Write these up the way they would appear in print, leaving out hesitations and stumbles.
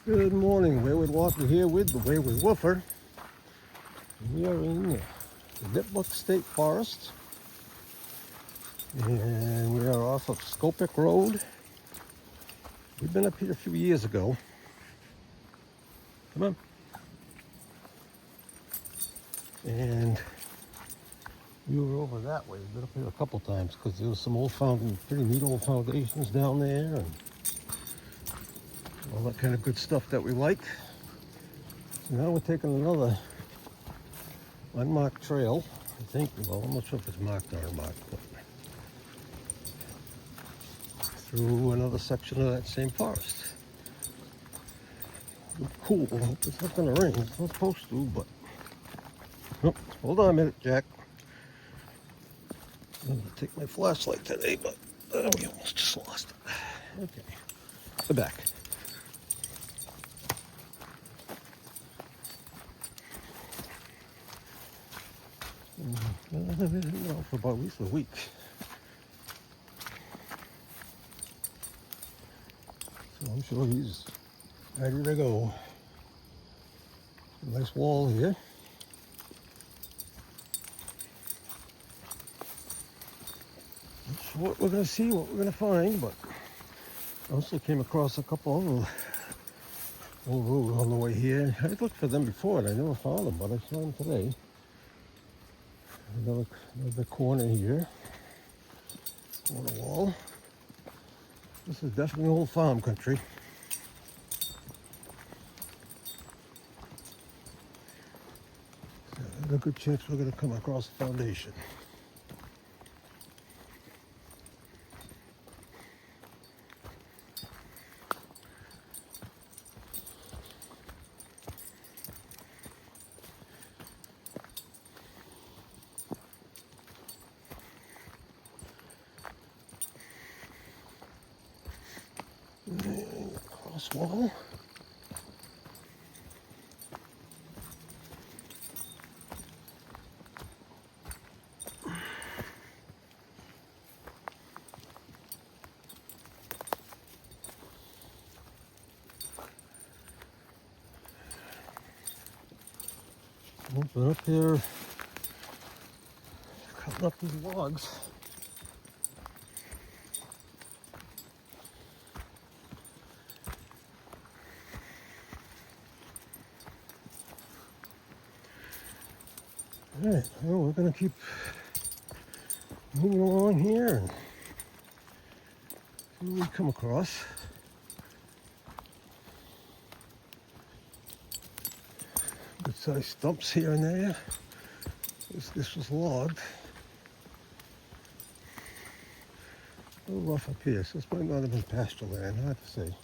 Good morning, Wayward Walker here with the Wayward Woofer. We are in the Nipmuc State Forest, and we are off of Skopic Road. We've been up here a few years ago. Come on. And we were over that way. We've been up here a couple times because there was some pretty neat old foundations down there and all that kind of good stuff that we like. So now we're taking another unmarked trail, I think. Well, I'm not sure if it's marked or unmarked, but through another section of that same forest. Cool. I hope it's not going to rain. It's not supposed to, but... Oh, hold on a minute, Jack. I'm going to take my flashlight today, but we almost just lost it. Okay. We're back. For about at least a week. So I'm sure he's ready to go. Nice wall here. Not sure what we're going to see, what we're going to find, but I also came across a couple of old roads on the way here. I looked for them before and I never found them, but I saw them today. Another corner here, corner wall. This is definitely old farm country. So there's a good chance we're going to come across the foundation. Cross wall. Been up here cutting up these logs. All right, well, we're going to keep moving along here and see what we come across. Good sized stumps here and there. This was logged. A little rough up here, so this might not have been pasture land, hard to say.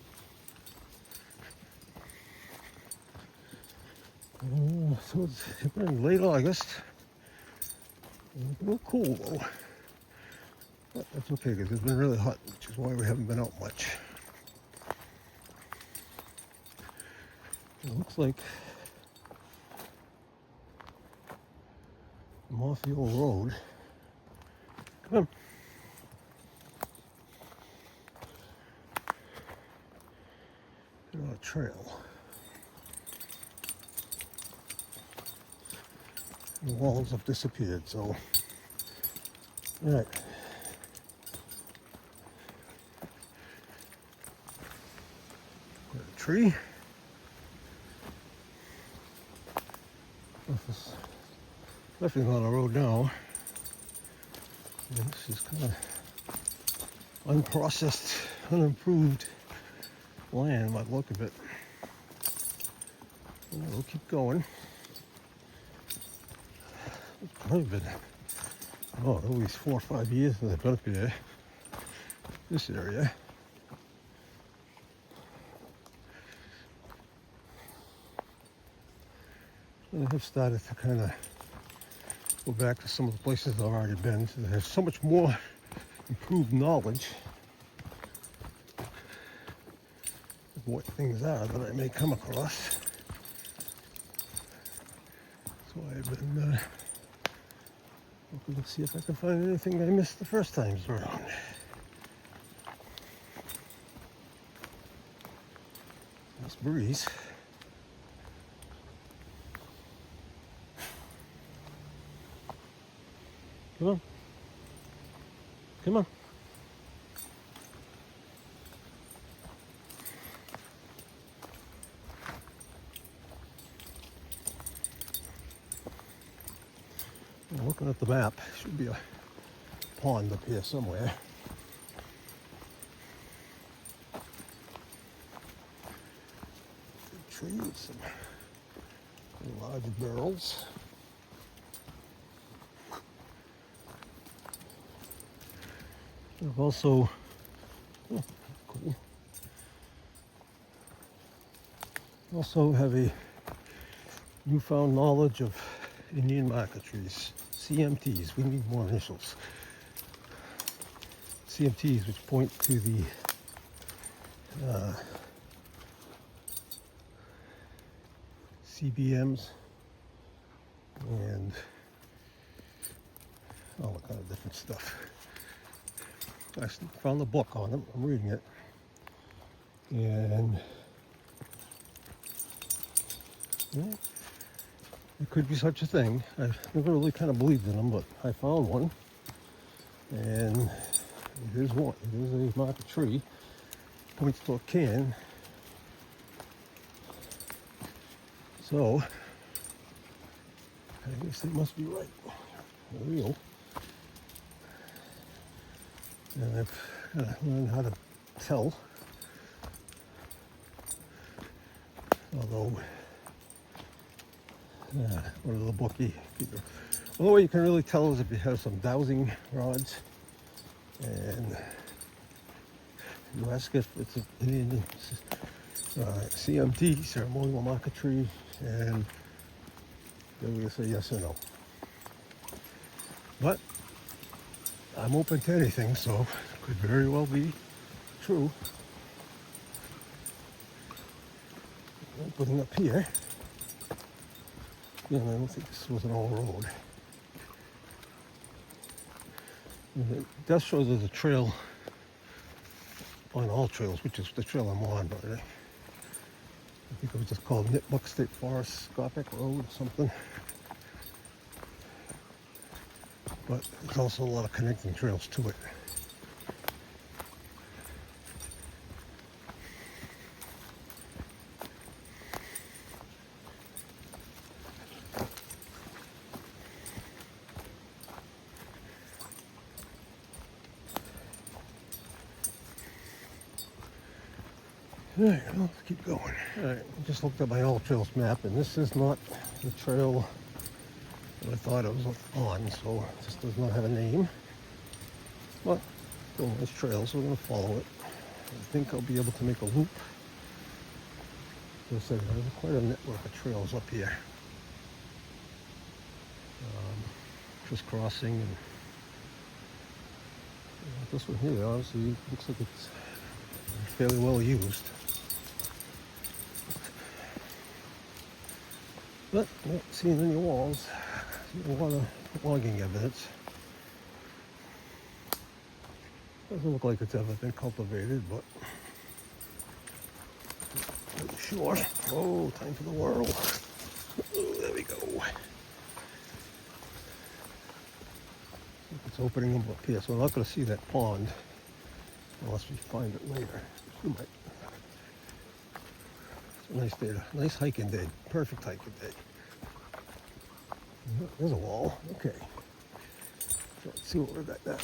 So it's been late August. It's a little cool though. But that's okay because it's been really hot, which is why we haven't been out much. It looks like I'm off the old road. Come on. Get on a trail. The walls have disappeared, so all right. Got a tree. This is definitely on the road now. And this is kind of unprocessed, unimproved land by the look of it. And we'll keep going. It's probably been, at least 4 or 5 years since I've been up here, this area. And I have started to kind of go back to some of the places I've already been. So there's so much more improved knowledge of what things are that I may come across. So I've been looking to see if I can find anything I missed the first times around. Nice breeze. Come on. Come on. I'm looking at the map. Should be a pond up here somewhere. Big tree with some large barrels. I've also, cool. Also have a newfound knowledge of Indian marker trees, CMTs. We need more initials. CMTs, which point to the CBMs and all that kind of different stuff. I found the book on them. I'm reading it, and yeah, it could be such a thing. I never really kind of believed in them, but I found one, and it is one. It is a marker tree. Points to a can. So I guess it must be right. Real. And I've learned how to tell. Although, one of the bookie people. Well, the way you can really tell is if you have some dowsing rods and you ask if it's an Indian CMT, ceremonial marker tree, and they're going to say yes or no. But I'm open to anything, so it could very well be true. Opening up here, I don't think this was an old road. And it does show there's a trail on all trails, which is the trail I'm on, but I think it was just called Nipmuc State Forest, Scopic Road or something. But there's also a lot of connecting trails to it. All right, well, let's keep going. All right, I just looked at my All Trails map, and this is not the trail that I thought it was on, so it just does not have a name. But still a nice trail, so we're going to follow it. I think I'll be able to make a loop. As I said, there's quite a network of trails up here. Crisscrossing, and this one here obviously looks like it's fairly well used. But not seeing any walls. Seeing a lot of logging evidence. Doesn't look like it's ever been cultivated, but pretty sure. Oh, time for the whirl. Oh, there we go. It's opening up here, so we're not going to see that pond unless we find it later. We might. It's a nice day, nice hiking day, perfect hiking day. There's a wall. Okay. So let's see what we got now.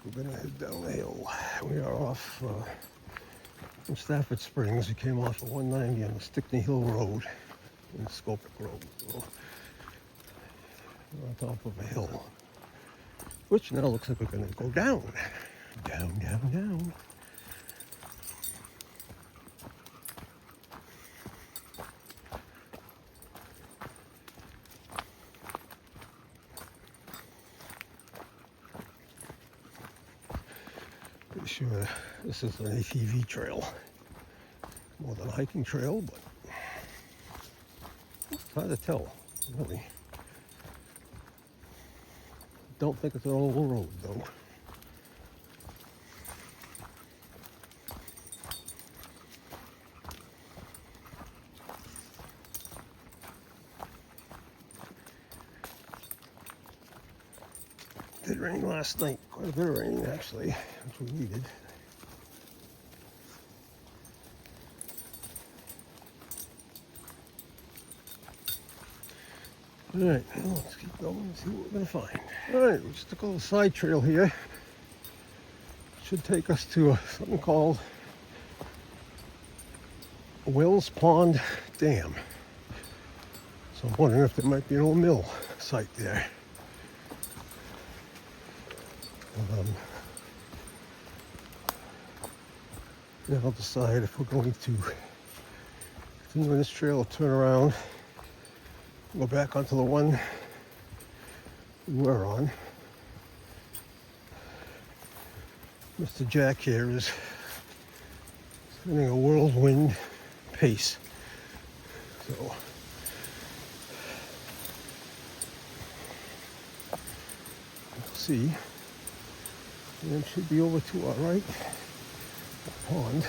We're gonna head down the hill. We are off from Stafford Springs. We came off of 190 on the Stickney Hill Road in Scopic Road. So we're on top of a hill, which now looks like we're gonna go down. Down, down, down. Pretty sure this is an ATV trail. More than a hiking trail, but it's hard to tell, really. Don't think it's an old road, though. It did rain last night, quite a bit of rain actually, which we needed. All right, well, let's keep going and see what we're gonna find. All right, we just took a little side trail here. Should take us to something called Wells Pond Dam. So I'm wondering if there might be an old mill site there. Then I'll decide if we're going to continue on this trail or turn around, go back onto the one we were on. Mr. Jack here is sending a whirlwind pace. So we'll see. And it should be over to our right, the pond.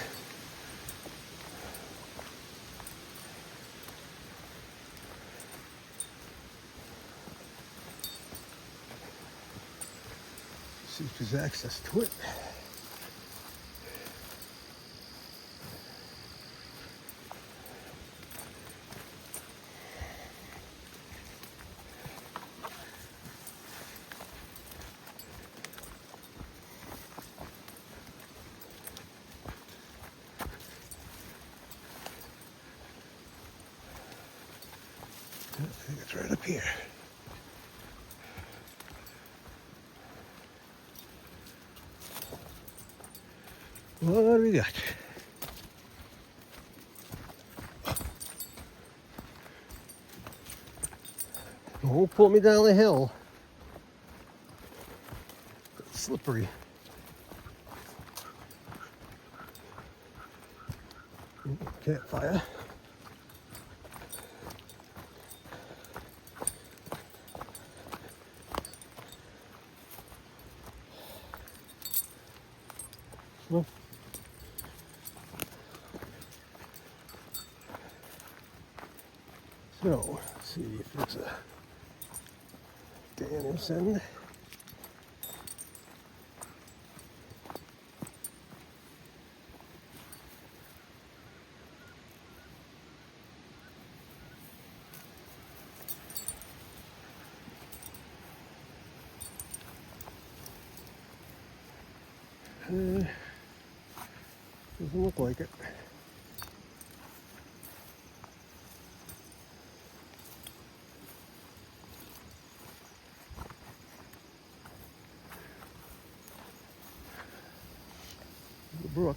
See if there's access to it. I think it's right up here. What do we got? Don't pull me down the hill. It's slippery. Campfire. Well, so, let's see if there's a dam this end. Doesn't look like it. The brook.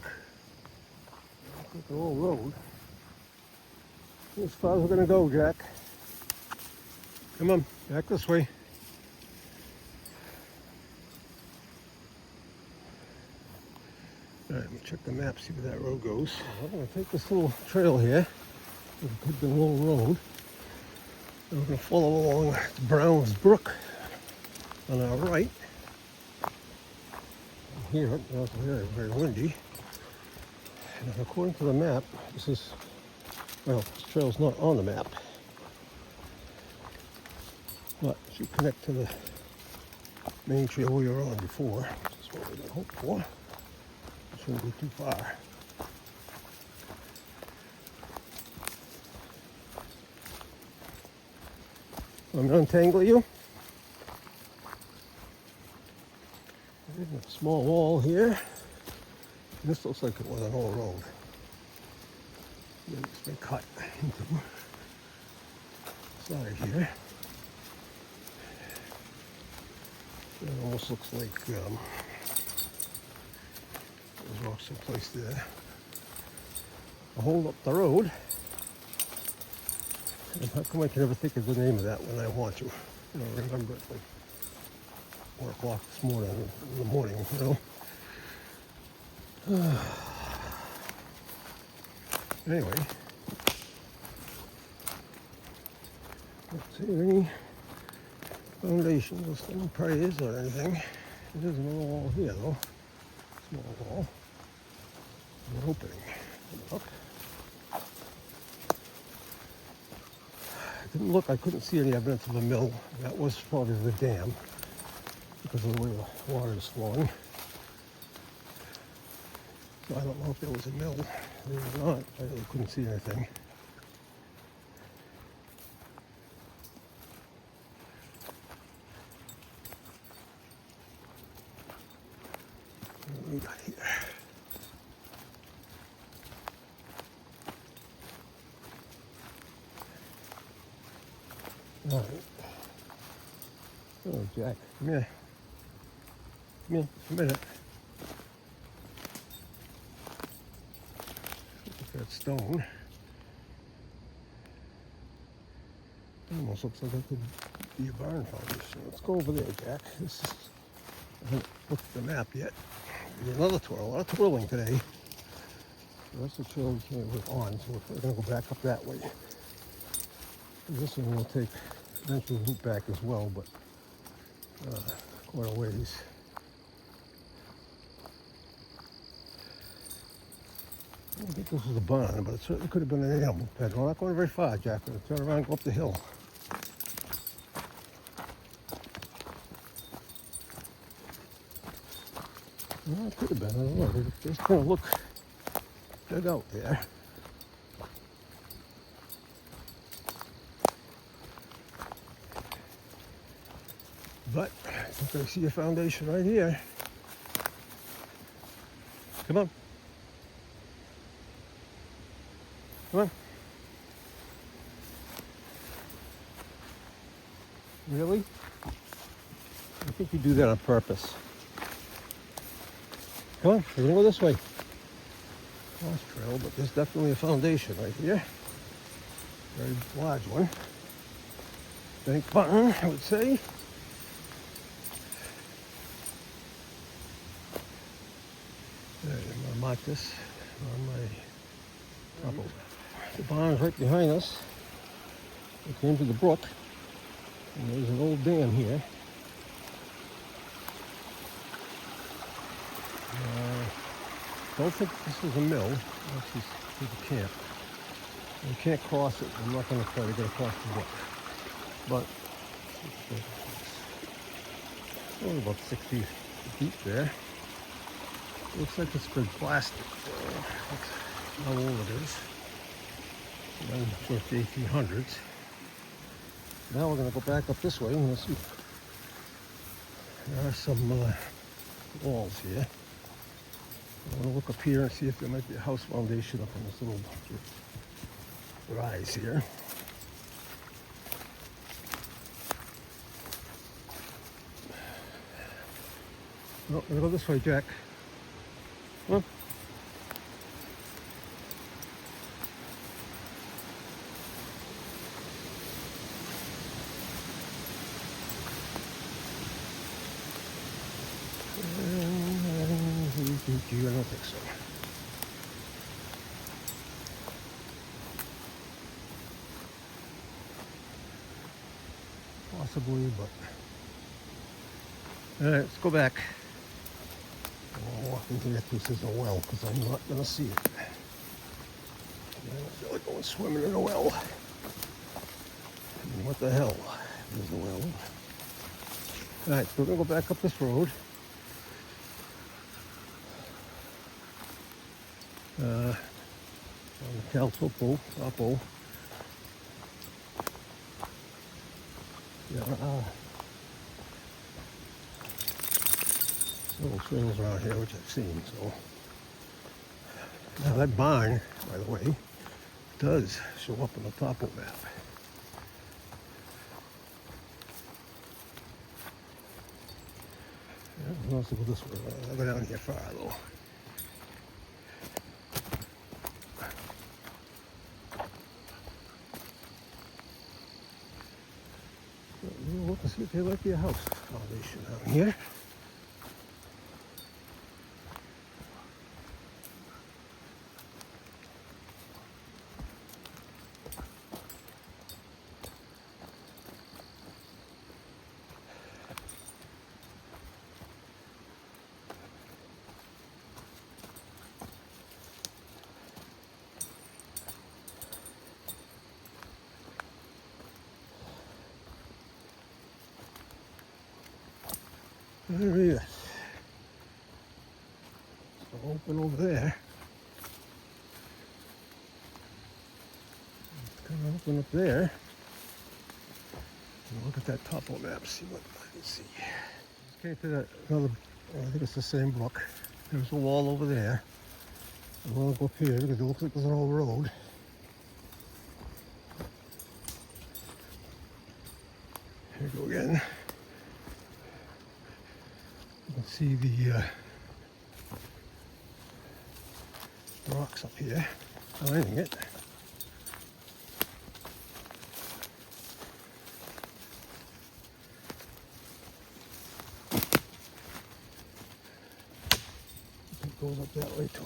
Looks like an old road. As far as we're gonna go, Jack. Come on, back this way. All right, let me check the map, see where that road goes. I'm gonna take this little trail here. It's a good little road. And we're gonna follow along the Browns Brook on our right. Here, it's very, very windy. And according to the map, this is, well, this trail's not on the map. But it should connect to the main trail we were on before. That's what we're gonna hope for. Shouldn't be too far. I'm gonna untangle you. There's a small wall here. This looks like it was an old road. Maybe it's been cut into the side here. It almost looks like there's rocks in place there. I'll hold up the road. And how come I can never think of the name of that when I want to? I don't remember it like 4 o'clock this morning, in the morning, you know. Anyway, let's see any foundations. This thing probably is or anything. It is another wall here though. Small wall. An opening. Look. It didn't look, I couldn't see any evidence of a mill. That was probably the dam because of the way the water is flowing. So I don't know if there was a mill. There was not. I really couldn't see anything. What do we got here? All right. Oh, Jack, come here. Come here, just a minute. Look at that stone. It almost looks like it could be a barn foundation. Let's go over there, Jack. This is, I haven't looked at the map yet. There's another twirl, a lot of twirling today. That's the trail we can't work on, so we're going to go back up that way. This one will take eventually loop back as well, but quite a ways. I don't think this was a barn, but it certainly could have been an animal pen. We're not going very far, Jack. We're going to turn around and go up the hill. Well, it could have been. I don't know. They just kind of look dug out there. But I think I see a foundation right here. Come on. Come on. Really? I think you do that on purpose. Come on, we're gonna go this way. Lost trail, but there's definitely a foundation right here. Very large one. Bank barn, I would say. There, I'm gonna mark this on my topo. The barn is right behind us. We came to the brook, and there's an old dam here. Don't think this is a mill. This is a camp. We can't cross it. I'm not going to try to get across the brook. But it's only about 60 feet there. Looks like it's been blasted. That's how old it is. I'm sure it's the 1800s. Now we're going to go back up this way and we'll see. There are some walls here. I want to look up here and see if there might be a house foundation up on this little rise here. Oh, I'm going to go this way, Jack. Come on. I don't think so. Possibly, but... Alright, let's go back. I'll walk into that this is a well, because I'm not going to see it. I don't feel like going swimming in a well. I mean, what the hell? There's a well. Alright, so we're going to go back up this road. On the Caltopo, Topo. There are several trails around here which I've seen, so. Now that barn, by the way, does show up on the Topo map. Yeah, I'll also go this way. I'll go down here far though. We'll look and see if there might be a house foundation down here. There he is. So open over there. It's kind of open up there. And look at that topo map, see what I can see. Just came to that another, I think it's the same book. There's a wall over there. I want to go up here because it looks like there's an old road. Here we go again. You can see the rocks up here lining it. It goes up that way to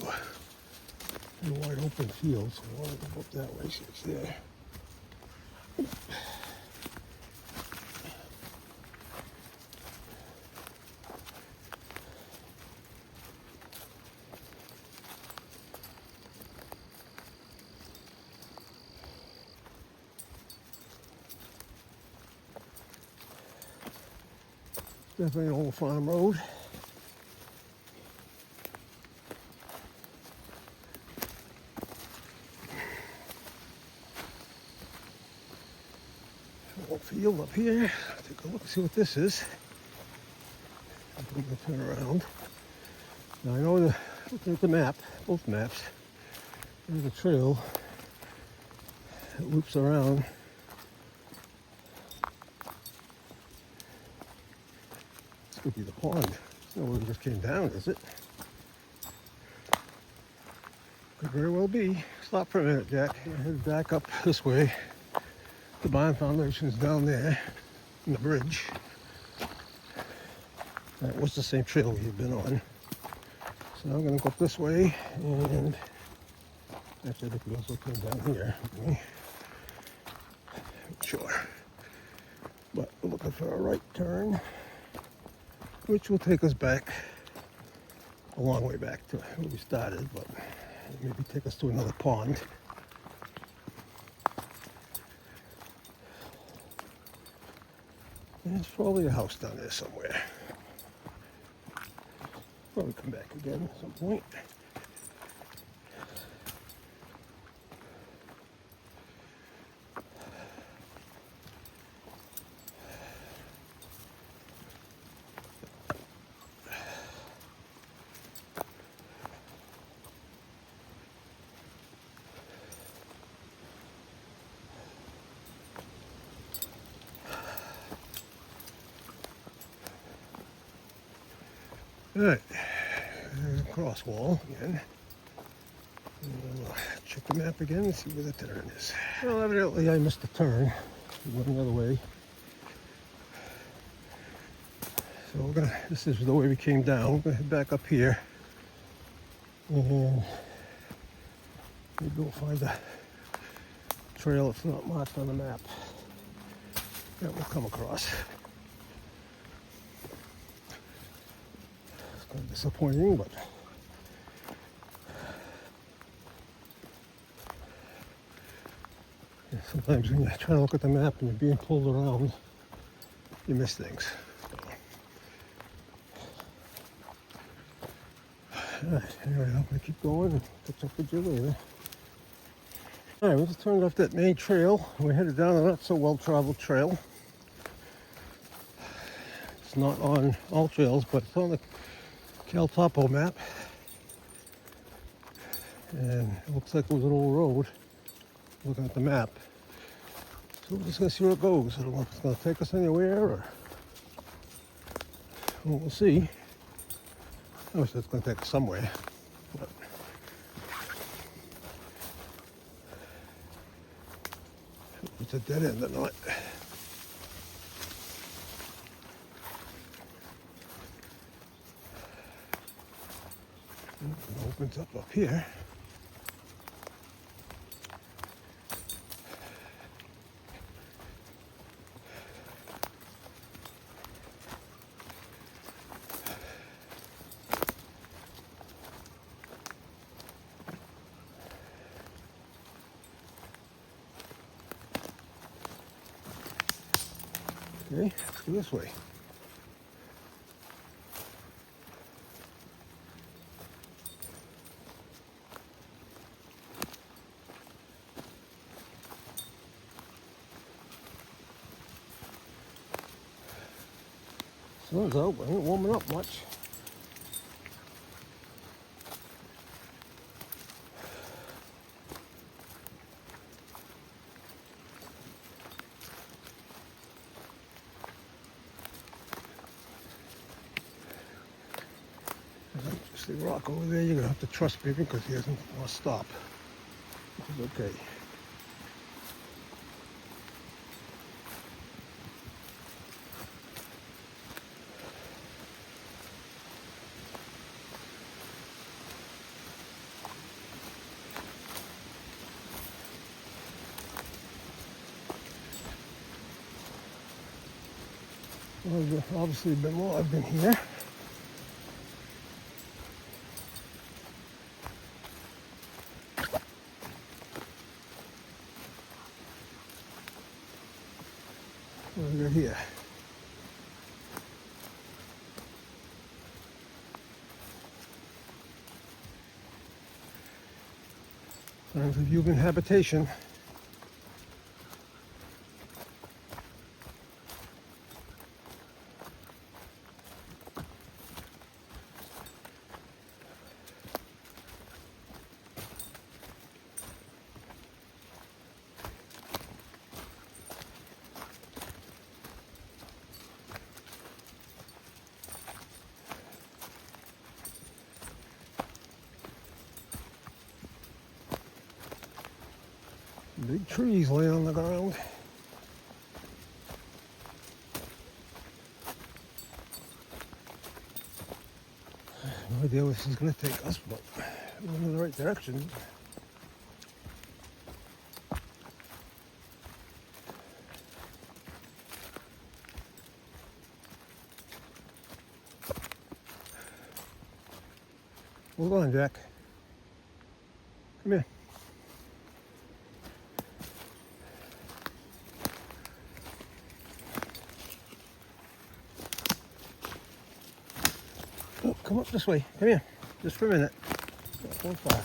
a wide open field, so I want to go up that way, see it's there. Definitely an old farm road. Old field up here. Take a look and see what this is. I'm going to turn around. Now I know looking at the map, both maps, there's a trail that loops around. This could be the pond. It's not where we just came down, is it? Could very well be. Stop for a minute, Jack. I'm gonna head back up this way. The barn foundation's down there in the bridge. That was the same trail we had been on. So I'm going to go up this way, and actually I think we also came down here. Sure. But we're looking for a right turn, which will take us back a long way back to where we started, but maybe take us to another pond. There's probably a house down there somewhere. Probably come back again at some point. All right, there's a cross wall again. We'll check the map again and see where the turn is. Well, evidently I missed the turn. We went the other way. So this is the way we came down. We're gonna head back up here. And maybe we'll find a trail that's not marked on the map that we'll come across. Kind of disappointing, but yeah, sometimes when you try to look at the map and you're being pulled around, you miss things. Alright, anyway, I'm going to keep going and catch up with you later. Alright, we just turned off that main trail. We're headed down a not so well-traveled trail. It's not on all trails, but it's on the Cal Topo map, and it looks like it was an old road looking at the map, so we're just going to see where it goes. I don't know if it's going to take us anywhere or well, we'll see. Obviously it's going to take us somewhere, but if it's a dead end or not. It opens up here. Okay, let's go this way. Sun's out, but it ain't warming up much. The rock over there, you're gonna have to trust me because he doesn't want to stop, which is okay. Well, obviously been while I've been here. What do we got here? Signs of human habitation. Big trees lay on the ground. No idea where this is going to take us, but we're in the right direction. Hold on, Jack. Come here. Oh, come up this way. Come here. Just for a minute. Not going far.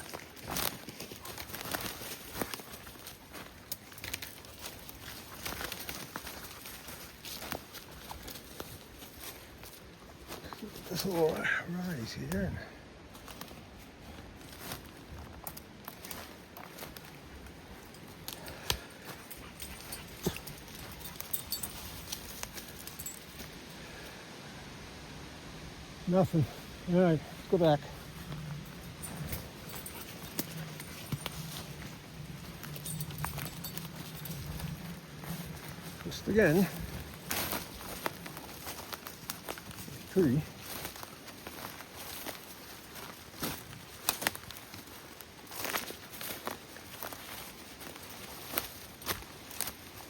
This little rise here. Nothing. All right, let's go back. Just again. Tree.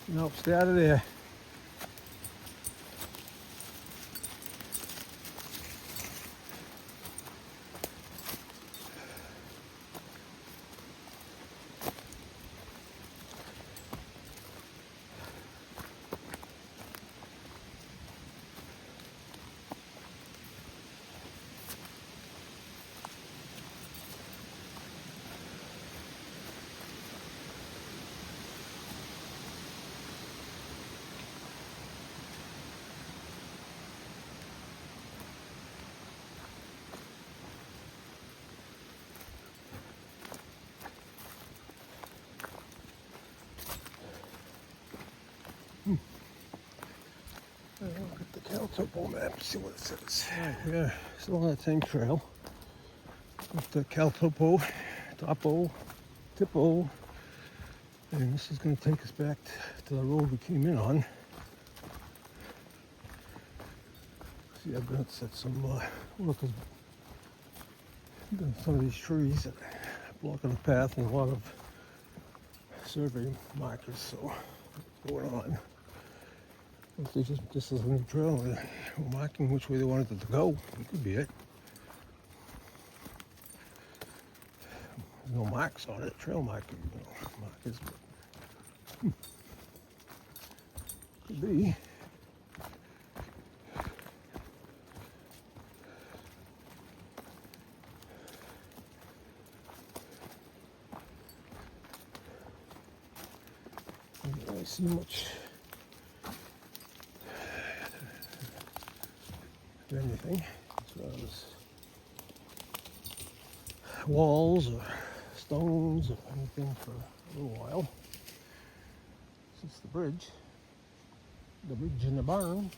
Nope, stay out of there. Look at the Caltopo map, see what it says. Yeah, still on that same trail. With the Caltopo, Topo, Tipo. And this is going to take us back to the road we came in on. See, I've got set some, look, some of these trees that are blocking the path and a lot of survey markers, so what's going on? If they just, this is a new trail, they're marking which way they wanted it to go. It could be it. There's no marks on it, trail markers, markers, but could be. I don't really see much anything as far as walls or stones or anything for a little while. Since the bridge and the barn.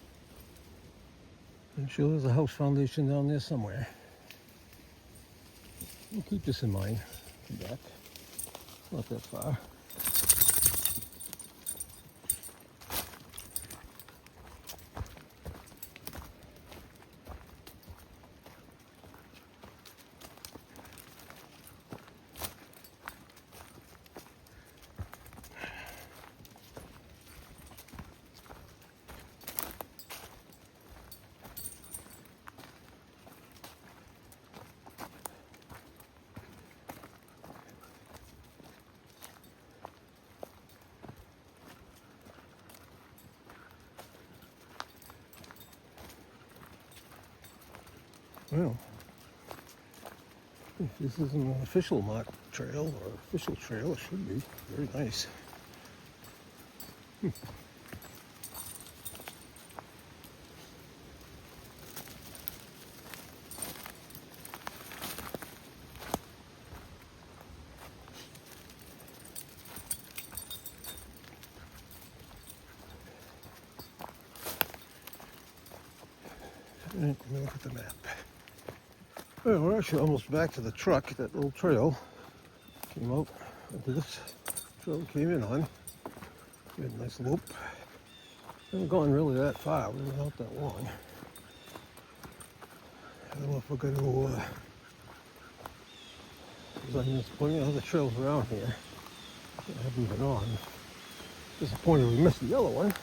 I'm sure there's a house foundation down there somewhere. We'll keep this in mind. Come back. It's not that far. Well, if this isn't an official marked trail or official trail, it should be. Very nice. And let me look at the map. Well, we're actually almost back to the truck. That little trail came out into this trail came in on. We had a nice loop. Haven't gone really that far. We were not that long. I don't know if we're going to. There's plenty of other trails around here that I haven't been on. Disappointed we missed the yellow one.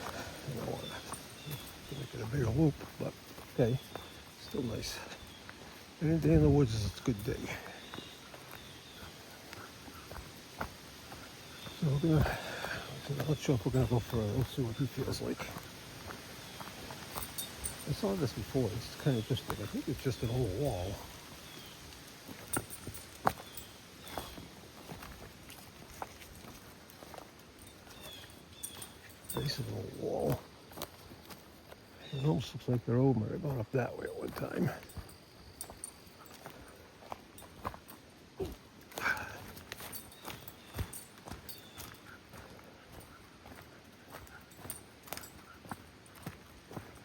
I don't want to make it a bigger loop, but okay. Still nice. Any day in the woods is a good day. So we're gonna, I'm not sure if we're gonna go further. We'll see what he feels like. I saw this before. It's kind of interesting. I think it's just an old wall. Base of an old wall. It almost looks like their old might have gone up that way at one time.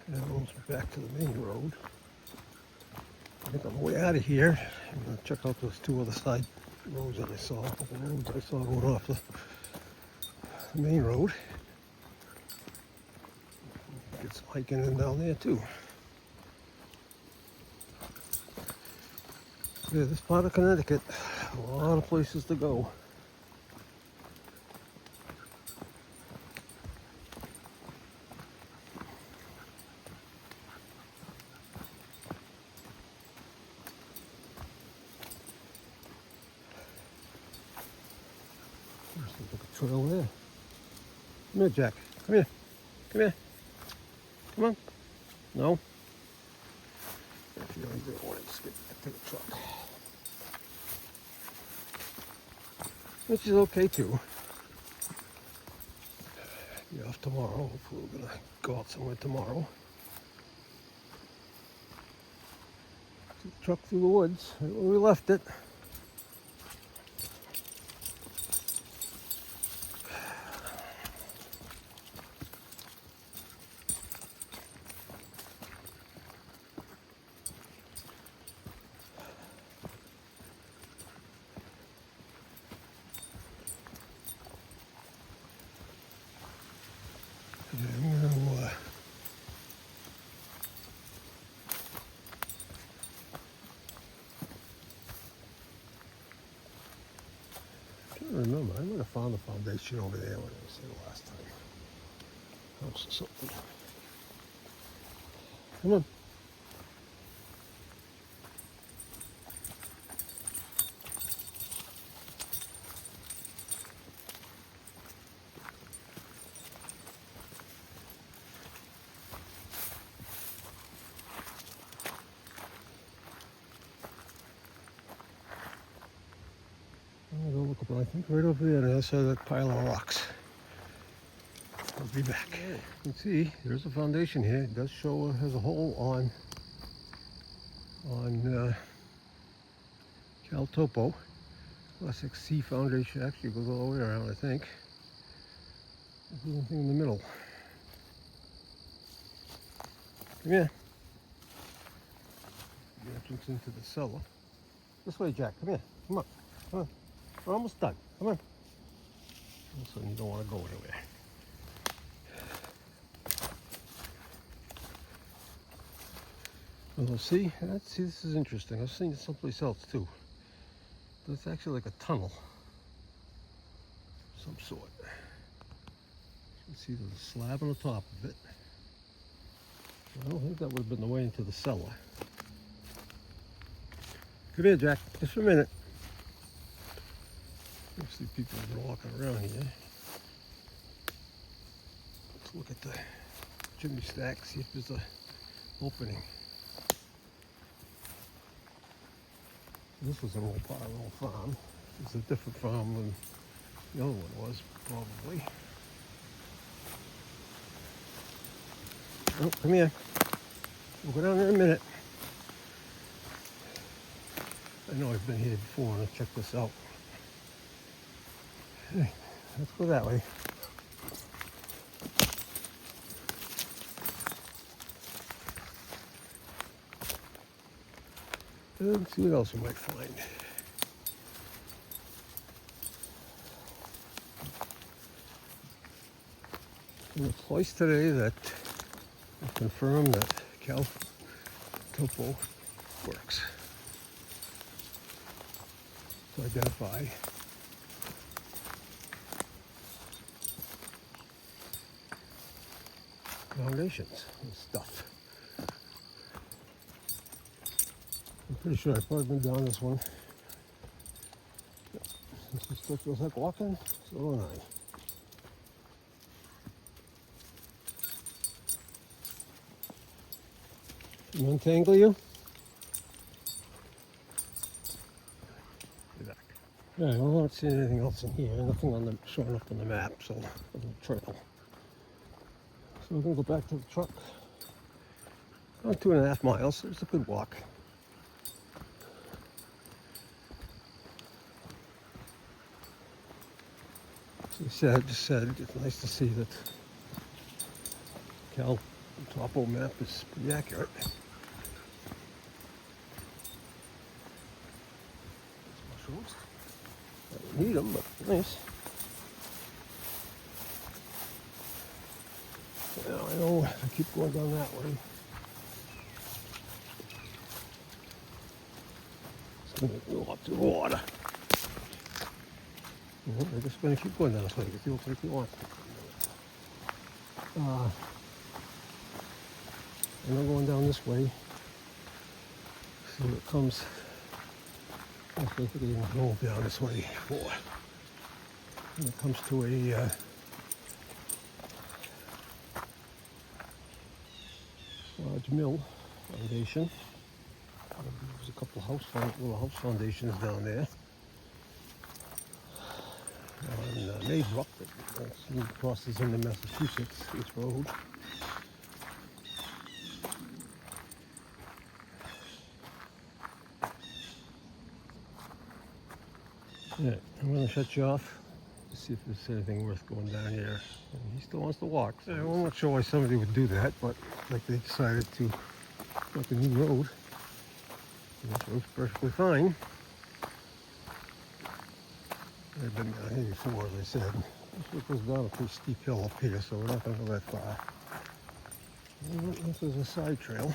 And almost back to the main road. I think on the way out of here, I'm going to check out those two other side roads that I saw. A couple of roads I saw going off the main road. Get some hiking in down there too. Yeah, this part of Connecticut, a lot of places to go. There's a trail there. Come here, Jack. Come here. Come here. Come on. No? If you don't want to just get back to the truck. Which is okay too. Be off tomorrow. Hopefully we're gonna go out somewhere tomorrow. Took the truck through the woods, right where we left it. I can't remember. I might have found the foundation over there when I was there last time. House or something. Come on. I think right over there, on the other side of that pile of rocks. be back. You can see there's a foundation here. It does show it has a hole on Cal Topo. Classic C foundation actually goes all the way around, I think. There's nothing in the middle. Come here. The entrance into the cellar. This way, Jack. Come here. Come on. Come on. We're almost done. Come on. So you don't want to go anywhere. Well, see, this is interesting. I've seen it someplace else too. It's actually like a tunnel of some sort. You can see there's a slab on the top of it. I don't think that would have been the way into the cellar. Come here, Jack, just for a minute. I see people have been walking around here. Let's look at the chimney stack, see if there's an opening. This was an old farm. It's a different farm than the other one was, probably. Oh, come here. We'll go down there in a minute. I know I've been here before and I've checked this out. Hey, let's go that way. Let's see what else we might find. And it's twice today that I confirmed that Cal Topo works to identify foundations and stuff. I'm pretty sure I've probably been down this one. Since it still feels like walking, so do I. Can I untangle you? Be back. Yeah, I don't see anything else in here. Nothing on the showing up on the map, so on the trail. So we're gonna go back to the truck. About 2.5 miles. So it's a good walk. So just said it's nice to see that Cal Topo map is pretty accurate. Mushrooms. I don't need them, but nice. Now I know if I keep going down that way, it's going to go up to the water. I'm just going to keep going down this way. It feels like you want. I'm not going down this way. So it comes. I think it even go down this way before. When it comes to a large mill foundation. There's a couple little house foundations down there. On Maybrook, that crosses into Massachusetts, this road. Yeah, I'm going to shut you off to see if there's anything worth going down here. And he still wants to walk. So I'm not sure why somebody would do that, but like they decided to make a new road. And this road's perfectly fine. I've been down here before, as I said. This goes down a pretty steep hill up here, so we're not going to go that far. And this is a side trail.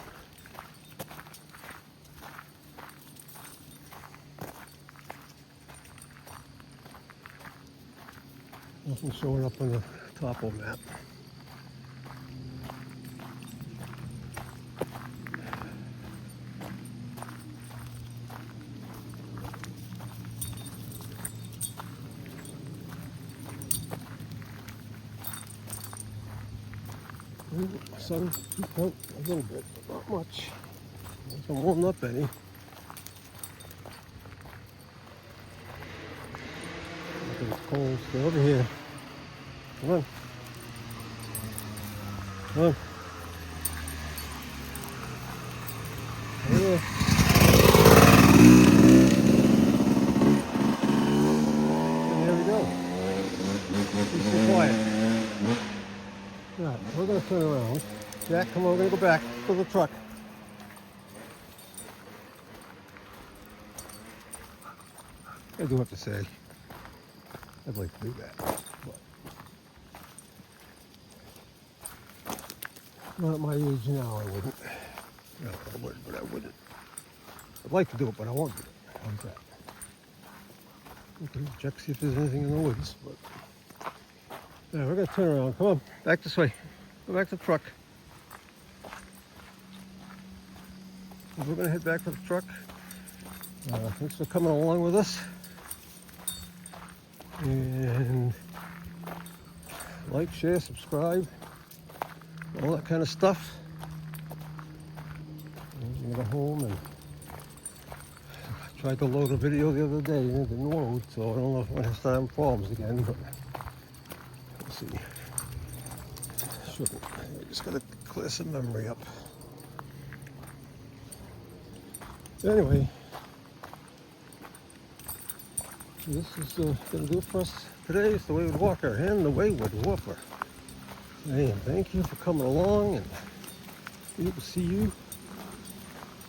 Nothing showing up on the topo map. Sun peeked out a little bit, but not much. It hasn't warmed up any. Look at it's cold. Stay over here. Come on. Come on. Yeah. And there we go. Be so quiet. Right, we're going to turn around. Jack, come on, we're going to go back to the truck. I do have to say, I'd like to do that, but not at my age now, I wouldn't. No, I would, but I wouldn't. I'd like to do it, but I won't do it. How's that? Okay, check, see if there's anything in the woods, but... Yeah, we're going to turn around. Come on, back this way. Go back to the truck. We're going to head back to the truck. Thanks for coming along with us. And like, share, subscribe, all that kind of stuff. I'm going to go home, and I tried to load a video the other day and it didn't load, so I don't know if I'm going to start having problems again, but we'll see. Shouldn't. I just got to clear some memory up. Anyway, this is going to do it for us today. It's the Wayward Walker and the Wayward Woofer. Hey, and thank you for coming along, and we will see you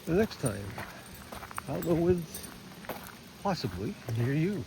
the next time out in the woods, possibly near you.